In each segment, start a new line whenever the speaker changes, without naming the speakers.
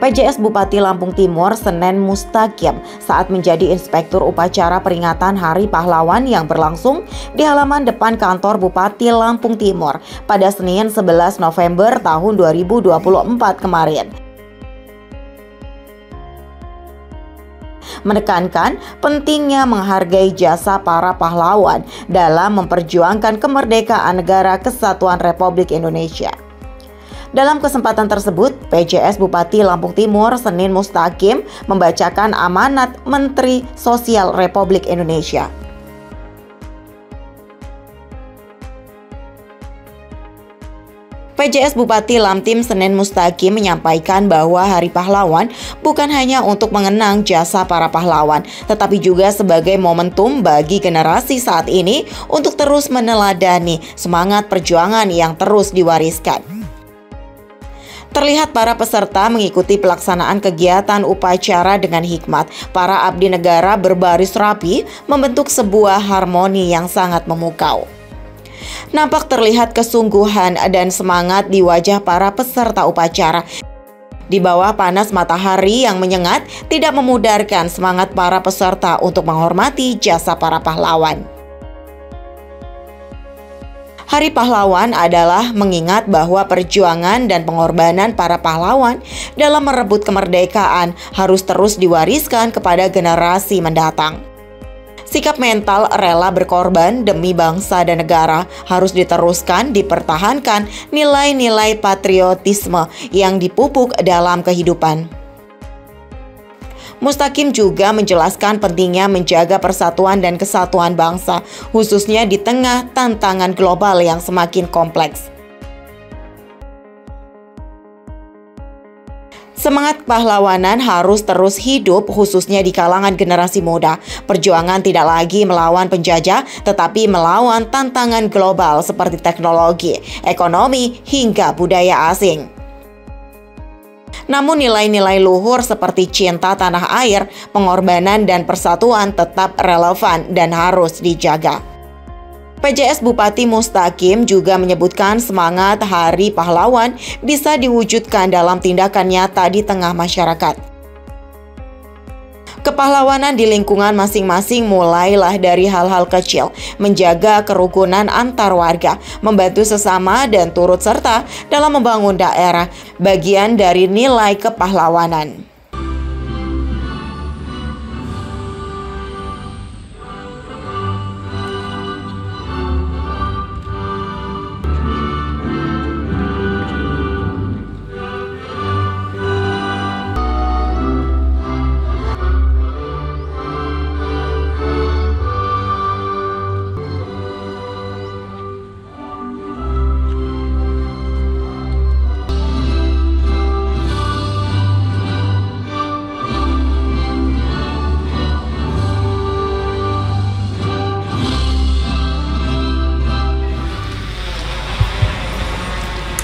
PJS Bupati Lampung Timur Senen Mustaqim saat menjadi inspektur upacara peringatan Hari Pahlawan yang berlangsung di halaman depan kantor Bupati Lampung Timur pada Senin 11 November tahun 2024 kemarin. Menekankan pentingnya menghargai jasa para pahlawan dalam memperjuangkan kemerdekaan negara kesatuan Republik Indonesia. Dalam kesempatan tersebut, PJS Bupati Lampung Timur Senen Mustaqim membacakan amanat Menteri Sosial Republik Indonesia. PJS Bupati Lamptim Senen Mustaqim menyampaikan bahwa Hari Pahlawan bukan hanya untuk mengenang jasa para pahlawan, tetapi juga sebagai momentum bagi generasi saat ini untuk terus meneladani semangat perjuangan yang terus diwariskan. Terlihat para peserta mengikuti pelaksanaan kegiatan upacara dengan hikmat. Para abdi negara berbaris rapi membentuk sebuah harmoni yang sangat memukau. Nampak terlihat kesungguhan dan semangat di wajah para peserta upacara. Di bawah panas matahari yang menyengat, tidak memudarkan semangat para peserta untuk menghormati jasa para pahlawan. Hari Pahlawan adalah mengingat bahwa perjuangan dan pengorbanan para pahlawan dalam merebut kemerdekaan harus terus diwariskan kepada generasi mendatang. Sikap mental rela berkorban demi bangsa dan negara harus diteruskan, dipertahankan nilai-nilai patriotisme yang dipupuk dalam kehidupan. Mustaqim juga menjelaskan pentingnya menjaga persatuan dan kesatuan bangsa, khususnya di tengah tantangan global yang semakin kompleks. Semangat pahlawanan harus terus hidup, khususnya di kalangan generasi muda. Perjuangan tidak lagi melawan penjajah, tetapi melawan tantangan global seperti teknologi, ekonomi, hingga budaya asing. Namun nilai-nilai luhur seperti cinta tanah air, pengorbanan, dan persatuan tetap relevan dan harus dijaga. PJS Bupati Mustaqim juga menyebutkan semangat Hari Pahlawan bisa diwujudkan dalam tindakan nyata di tengah masyarakat. Kepahlawanan di lingkungan masing-masing mulailah dari hal-hal kecil, menjaga kerukunan antar warga, membantu sesama, dan turut serta dalam membangun daerah, bagian dari nilai kepahlawanan.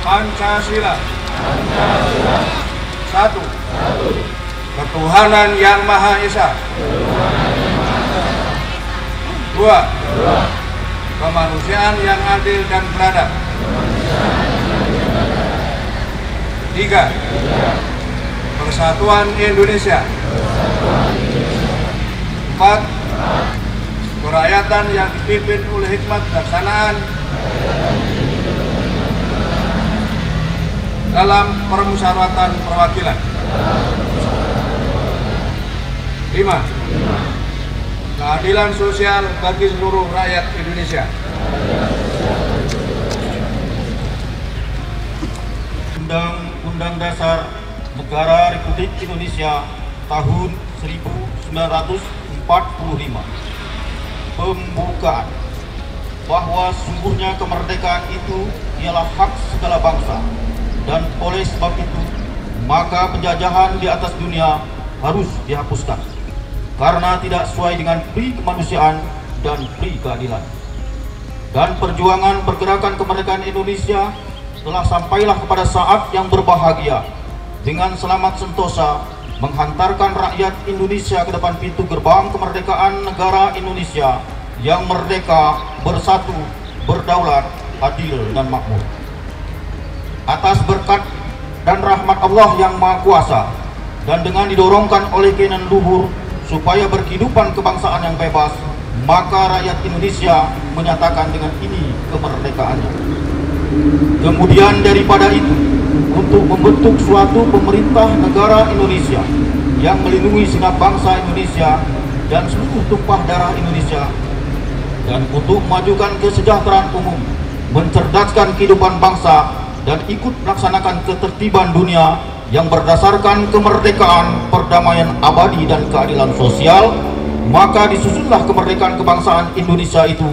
Pancasila. Satu. Ketuhanan Yang Maha Esa. Dua. Kemanusiaan yang adil dan beradab. Tiga. Persatuan Indonesia. Empat. Kerakyatan yang dipimpin oleh hikmat kebijaksanaan dalam permusyawaratan perwakilan. 5. Keadilan sosial bagi seluruh rakyat Indonesia. Undang-Undang Dasar Negara Republik Indonesia tahun 1945. Pembukaan bahwa sungguhnya kemerdekaan itu ialah hak segala bangsa. Dan oleh sebab itu, maka penjajahan di atas dunia harus dihapuskan karena tidak sesuai dengan pri kemanusiaan dan pri keadilan. Dan perjuangan pergerakan kemerdekaan Indonesia telah sampailah kepada saat yang berbahagia dengan selamat sentosa menghantarkan rakyat Indonesia ke depan pintu gerbang kemerdekaan negara Indonesia yang merdeka, bersatu, berdaulat, adil, dan makmur. Atas berkat dan rahmat Allah yang Maha Kuasa, dan dengan didorongkan oleh keinginan luhur supaya berkehidupan kebangsaan yang bebas, maka rakyat Indonesia menyatakan dengan ini kemerdekaannya. Kemudian daripada itu, untuk membentuk suatu pemerintah negara Indonesia yang melindungi segenap bangsa Indonesia dan seluruh tumpah darah Indonesia, dan untuk memajukan kesejahteraan umum, mencerdaskan kehidupan bangsa, dan ikut melaksanakan ketertiban dunia yang berdasarkan kemerdekaan, perdamaian abadi, dan keadilan sosial, maka disusunlah kemerdekaan kebangsaan Indonesia itu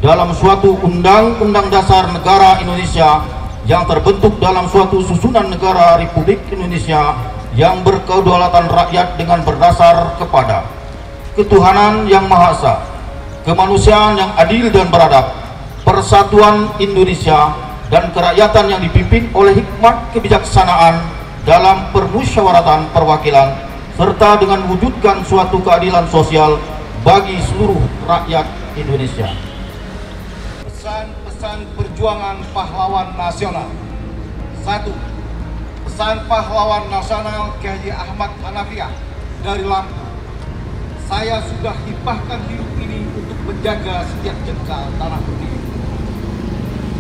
dalam suatu Undang-Undang Dasar Negara Indonesia yang terbentuk dalam suatu susunan negara Republik Indonesia yang berkedaulatan rakyat dengan berdasar kepada ketuhanan yang Maha Esa, kemanusiaan yang adil dan beradab, persatuan Indonesia, dan kerakyatan yang dipimpin oleh hikmat kebijaksanaan dalam permusyawaratan perwakilan, serta dengan mewujudkan suatu keadilan sosial bagi seluruh rakyat Indonesia.
Pesan-pesan perjuangan pahlawan nasional. 1. Pesan pahlawan nasional Kiai Haji Ahmad Hanafiah dari Lampung. Saya sudah hibahkan hidup ini untuk menjaga setiap jengkal tanah berdiri.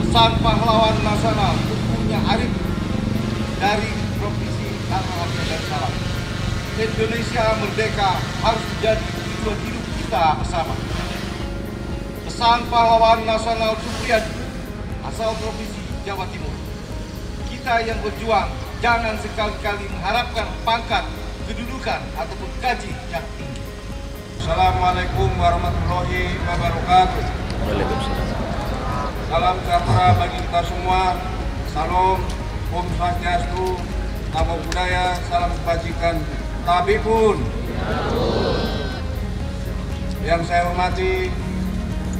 Pesan pahlawan nasional tentunya Arif dari Provinsi Tanah Aceh Darussalam. Indonesia merdeka harus menjadi tujuan hidup kita bersama. Pesan pahlawan nasional Supriyadi asal Provinsi Jawa Timur. Kita yang berjuang jangan sekali-kali mengharapkan pangkat, kedudukan, ataupun gaji yang tinggi. Assalamualaikum warahmatullahi wabarakatuh. Salam sejahtera bagi kita semua. Salam, Om Swastiastu, Namo Buddhaya, salam kebajikan, Tabibun. Yang saya hormati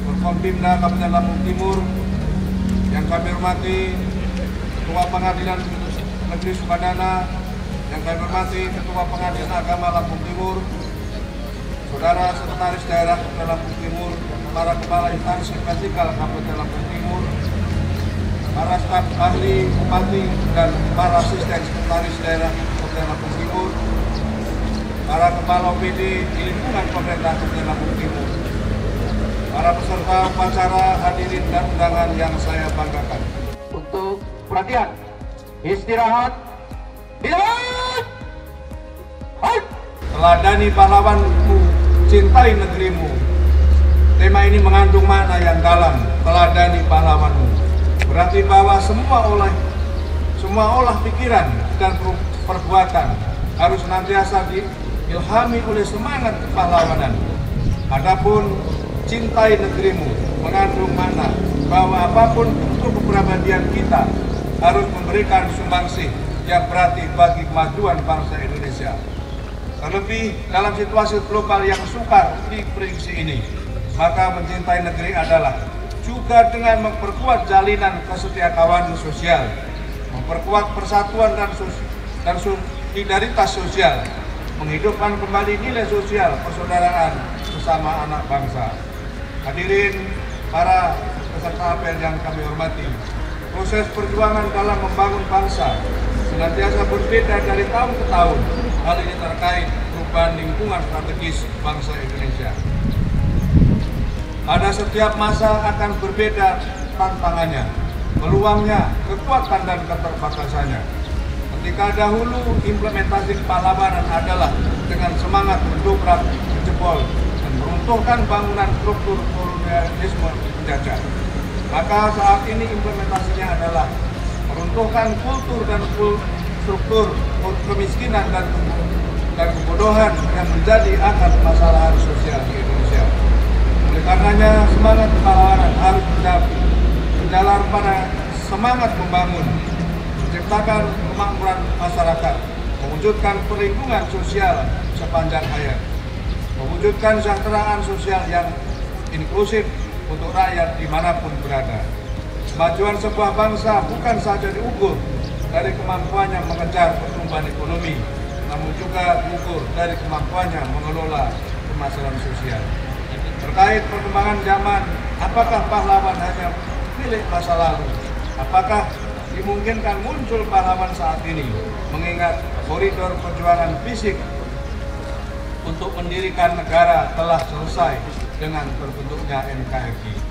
Forkompimda Kabupaten Lampung Timur, yang kami hormati Ketua Pengadilan Negeri Sukadana, yang kami hormati Ketua Pengadilan Agama Lampung Timur, Saudara Sekretaris Daerah Kabupaten Lampung Timur, para kepala instansi vertikal Kabupaten Lampung Timur, para staf ahli bupati dan para asisten sekretaris daerah Kabupaten Lampung Timur, para kepala OPD di lingkungan pemerintah Kabupaten Lampung Timur, para peserta upacara, hadirin dan undangan yang saya banggakan.
Untuk perhatian, istirahat, dilawan, halt.
Teladani pahlawanmu, cintai negerimu. Tema ini mengandung makna yang dalam. Teladani pahlawanmu berarti bahwa semua olah pikiran dan perbuatan harus senantiasa diilhami oleh semangat kepahlawanan. Adapun cintai negerimu mengandung makna bahwa apapun bentuk kepribadian kita harus memberikan sumbangsih yang berarti bagi kemajuan bangsa Indonesia. Terlebih dalam situasi global yang sukar di prediksi ini, maka mencintai negeri adalah juga dengan memperkuat jalinan kesetiakawanan sosial, memperkuat persatuan dan solidaritas sosial, menghidupkan kembali nilai sosial persaudaraan sesama anak bangsa. Hadirin para peserta apel yang kami hormati, proses perjuangan dalam membangun bangsa senantiasa berbeda dari tahun ke tahun. Hal ini terkait perubahan lingkungan strategis bangsa Indonesia. Pada setiap masa akan berbeda tantangannya, peluangnya, kekuatan dan keterbatasannya. Ketika dahulu implementasi kepahlawanan adalah dengan semangat mendobrak, menjebol, dan meruntuhkan bangunan struktur kolonialisme penjajah. Maka saat ini implementasinya adalah meruntuhkan kultur dan struktur kemiskinan dan kebodohan yang menjadi akar permasalahan sosial di Indonesia. Oleh karenanya semangat kepahlawanan harus menjalar pada semangat membangun, menciptakan kemakmuran masyarakat, mewujudkan perlindungan sosial sepanjang hayat, mewujudkan kesejahteraan sosial yang inklusif untuk rakyat dimanapun berada. Kemajuan sebuah bangsa bukan saja diukur dari kemampuannya mengejar pertumbuhan ekonomi, namun juga diukur dari kemampuannya mengelola permasalahan sosial. Terkait perkembangan zaman, apakah pahlawan hanya milik masa lalu? Apakah dimungkinkan muncul pahlawan saat ini, mengingat koridor perjuangan fisik untuk mendirikan negara telah selesai dengan terbentuknya NKRI.